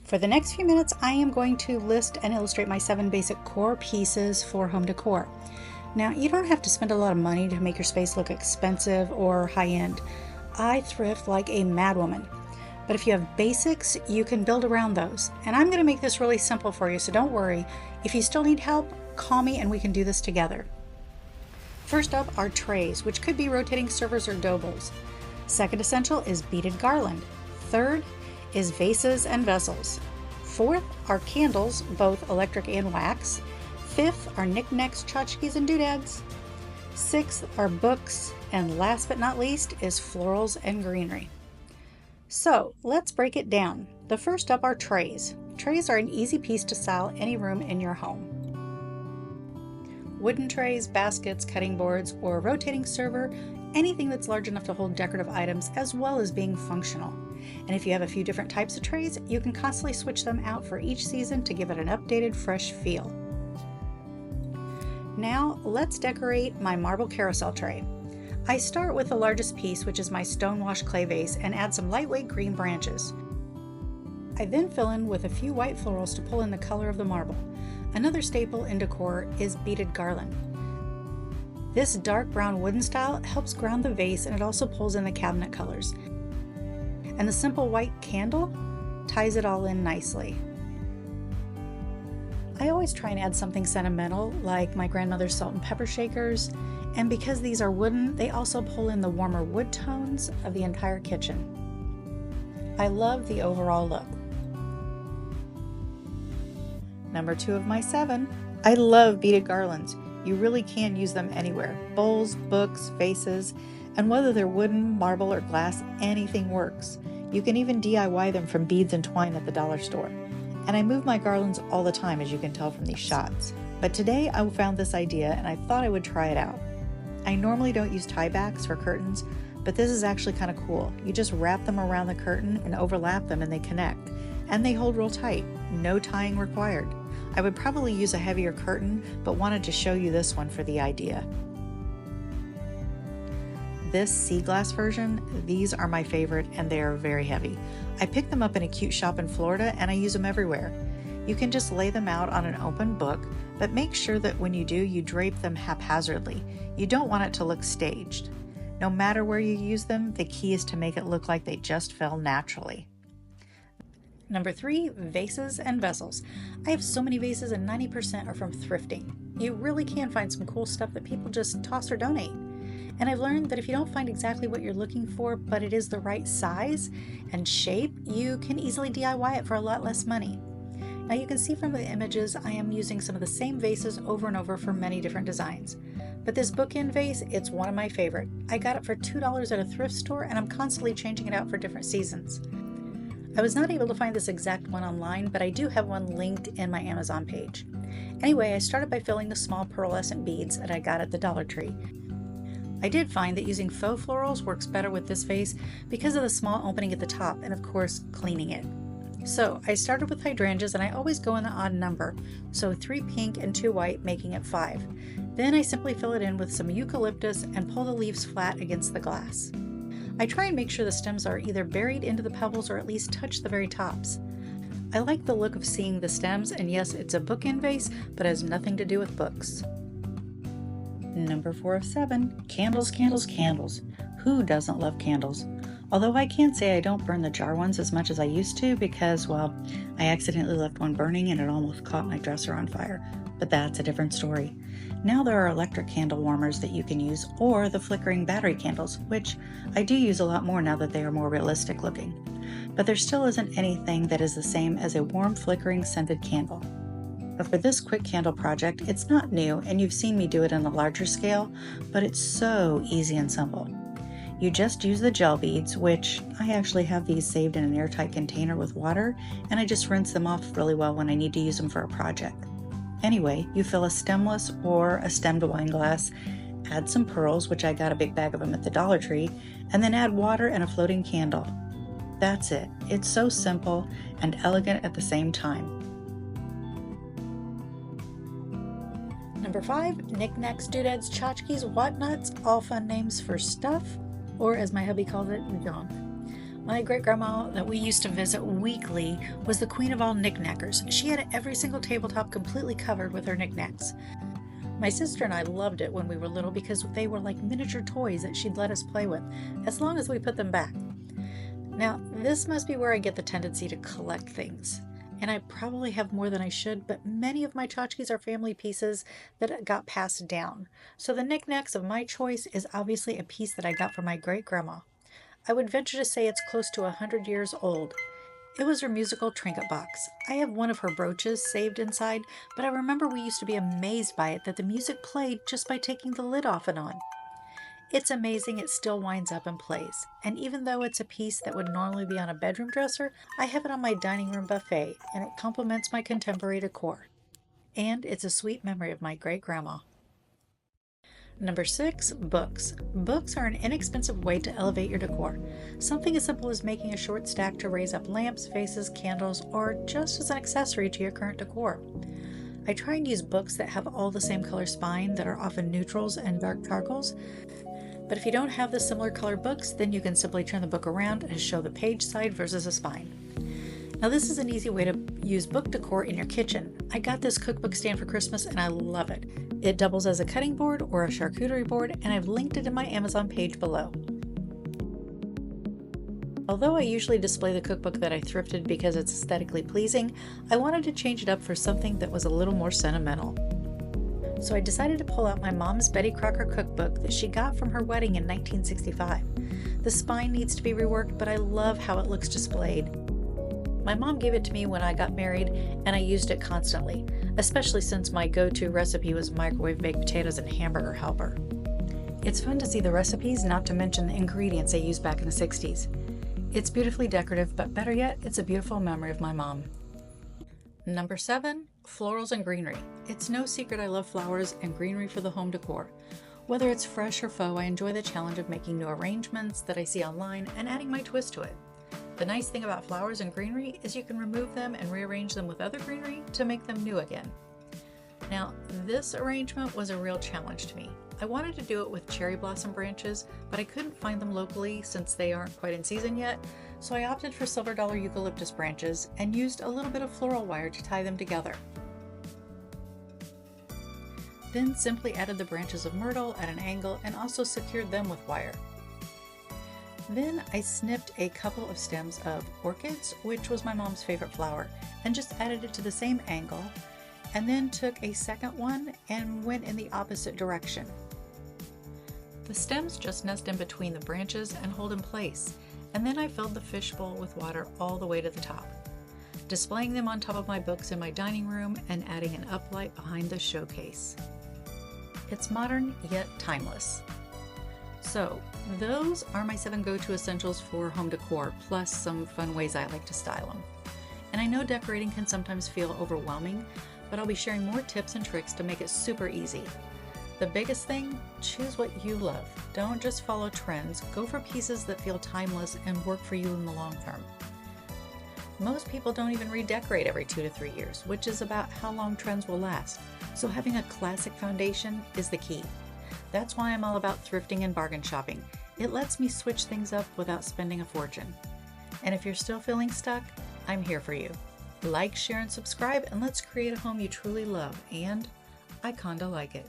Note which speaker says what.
Speaker 1: For the next few minutes, I am going to list and illustrate my 7 basic core pieces for home decor. Now, you don't have to spend a lot of money to make your space look expensive or high-end. I thrift like a madwoman. But if you have basics, you can build around those. And I'm going to make this really simple for you, so don't worry. If you still need help, call me and we can do this together. First up are trays, which could be rotating servers or dough bowls. Second essential is beaded garland. Third is vases and vessels. Fourth are candles, both electric and wax. Fifth are knickknacks, tchotchkes, and doodads. Sixth are books. And last but not least is florals and greenery. So let's break it down. The first up are trays. Trays are an easy piece to style any room in your home. Wooden trays, baskets, cutting boards, or a rotating server, anything that's large enough to hold decorative items as well as being functional. And if you have a few different types of trays, you can constantly switch them out for each season to give it an updated, fresh feel. Now let's decorate my marble carousel tray. I start with the largest piece, which is my stonewashed clay vase, and add some lightweight green branches. I then fill in with a few white florals to pull in the color of the marble. Another staple in decor is beaded garland. This dark brown wooden style helps ground the vase, and it also pulls in the cabinet colors. And the simple white candle ties it all in nicely. I always try and add something sentimental, like my grandmother's salt and pepper shakers, and because these are wooden, they also pull in the warmer wood tones of the entire kitchen. I love the overall look. Number 2 of my 7. I love beaded garlands. You really can use them anywhere. Bowls, books, vases, and whether they're wooden, marble, or glass, anything works. You can even DIY them from beads and twine at the dollar store. And I move my garlands all the time, as you can tell from these shots. But today I found this idea and I thought I would try it out. I normally don't use tiebacks for curtains, but this is actually kind of cool. You just wrap them around the curtain and overlap them and they connect. And they hold real tight, no tying required. I would probably use a heavier curtain, but wanted to show you this one for the idea. This sea glass version, these are my favorite and they are very heavy. I picked them up in a cute shop in Florida and I use them everywhere. You can just lay them out on an open book, but make sure that when you do, you drape them haphazardly. You don't want it to look staged. No matter where you use them, the key is to make it look like they just fell naturally. Number 3, vases and vessels. I have so many vases and 90% are from thrifting. You really can find some cool stuff that people just toss or donate. And I've learned that if you don't find exactly what you're looking for, but it is the right size and shape, you can easily DIY it for a lot less money. Now you can see from the images I am using some of the same vases over and over for many different designs. But this bookend vase, it's one of my favorite. I got it for $2 at a thrift store and I'm constantly changing it out for different seasons. I was not able to find this exact one online, but I do have one linked in my Amazon page. Anyway, I started by filling the small pearlescent beads that I got at the Dollar Tree. I did find that using faux florals works better with this vase because of the small opening at the top and of course cleaning it. So I started with hydrangeas and I always go in the odd number, so 3 pink and 2 white, making it 5. Then I simply fill it in with some eucalyptus and pull the leaves flat against the glass. I try and make sure the stems are either buried into the pebbles or at least touch the very tops. I like the look of seeing the stems, and yes, it's a bookend vase, but it has nothing to do with books. Number 4 of 7, candles, candles, candles. Who doesn't love candles? Although I can't say I don't burn the jar ones as much as I used to because, well, I accidentally left one burning and it almost caught my dresser on fire. But that's a different story. Now there are electric candle warmers that you can use, or the flickering battery candles, which I do use a lot more now that they are more realistic looking. But there still isn't anything that is the same as a warm flickering scented candle. But for this quick candle project, it's not new and you've seen me do it on a larger scale, but it's so easy and simple. You just use the gel beads, which I actually have these saved in an airtight container with water, and I just rinse them off really well when I need to use them for a project. Anyway, you fill a stemless or a stemmed wine glass, add some pearls, which I got a big bag of them at the Dollar Tree, and then add water and a floating candle. That's it. It's so simple and elegant at the same time. Number 5, knickknacks, doodads, tchotchkes, whatnots, all fun names for stuff, or as my hubby calls it, junk. My great-grandma that we used to visit weekly was the queen of all knickknackers. She had every single tabletop completely covered with her knickknacks. My sister and I loved it when we were little because they were like miniature toys that she'd let us play with, as long as we put them back. Now, this must be where I get the tendency to collect things. And I probably have more than I should, but many of my tchotchkes are family pieces that got passed down. So the knickknacks of my choice is obviously a piece that I got from my great-grandma. I would venture to say it's close to 100 years old. It was her musical trinket box. I have one of her brooches saved inside, but I remember we used to be amazed by it that the music played just by taking the lid off and on. It's amazing it still winds up and plays, and even though it's a piece that would normally be on a bedroom dresser, I have it on my dining room buffet, and it complements my contemporary decor. And it's a sweet memory of my great-grandma. Number 6, books. Books are an inexpensive way to elevate your decor. Something as simple as making a short stack to raise up lamps, vases, candles, or just as an accessory to your current decor. I try and use books that have all the same color spine that are often neutrals and dark charcoals. But if you don't have the similar color books, then you can simply turn the book around and show the page side versus a spine. Now this is an easy way to use book decor in your kitchen. I got this cookbook stand for Christmas and I love it. It doubles as a cutting board or a charcuterie board, and I've linked it in my Amazon page below. Although I usually display the cookbook that I thrifted because it's aesthetically pleasing, I wanted to change it up for something that was a little more sentimental. So I decided to pull out my mom's Betty Crocker cookbook that she got from her wedding in 1965. The spine needs to be reworked, but I love how it looks displayed. My mom gave it to me when I got married, and I used it constantly, especially since my go-to recipe was microwave baked potatoes and hamburger helper. It's fun to see the recipes, not to mention the ingredients they used back in the 60s. It's beautifully decorative, but better yet, it's a beautiful memory of my mom. Number 7, florals and greenery. It's no secret I love flowers and greenery for the home decor. Whether it's fresh or faux, I enjoy the challenge of making new arrangements that I see online and adding my twist to it. The nice thing about flowers and greenery is you can remove them and rearrange them with other greenery to make them new again. Now, this arrangement was a real challenge to me. I wanted to do it with cherry blossom branches, but I couldn't find them locally since they aren't quite in season yet, so I opted for silver dollar eucalyptus branches and used a little bit of floral wire to tie them together. Then simply added the branches of myrtle at an angle and also secured them with wire. Then I snipped a couple of stems of orchids, which was my mom's favorite flower, and just added it to the same angle, and then took a second one and went in the opposite direction. The stems just nest in between the branches and hold in place, and then I filled the fishbowl with water all the way to the top, displaying them on top of my books in my dining room and adding an uplight behind the showcase. It's modern yet timeless. So those are my 7 go-to essentials for home decor, plus some fun ways I like to style them. And I know decorating can sometimes feel overwhelming, but I'll be sharing more tips and tricks to make it super easy. The biggest thing, choose what you love. Don't just follow trends. Go for pieces that feel timeless and work for you in the long term. Most people don't even redecorate every 2 to 3 years, which is about how long trends will last. So having a classic foundation is the key. That's why I'm all about thrifting and bargain shopping. It lets me switch things up without spending a fortune. And if you're still feeling stuck, I'm here for you. Like, share, and subscribe, and let's create a home you truly love. And iKondaLikeit.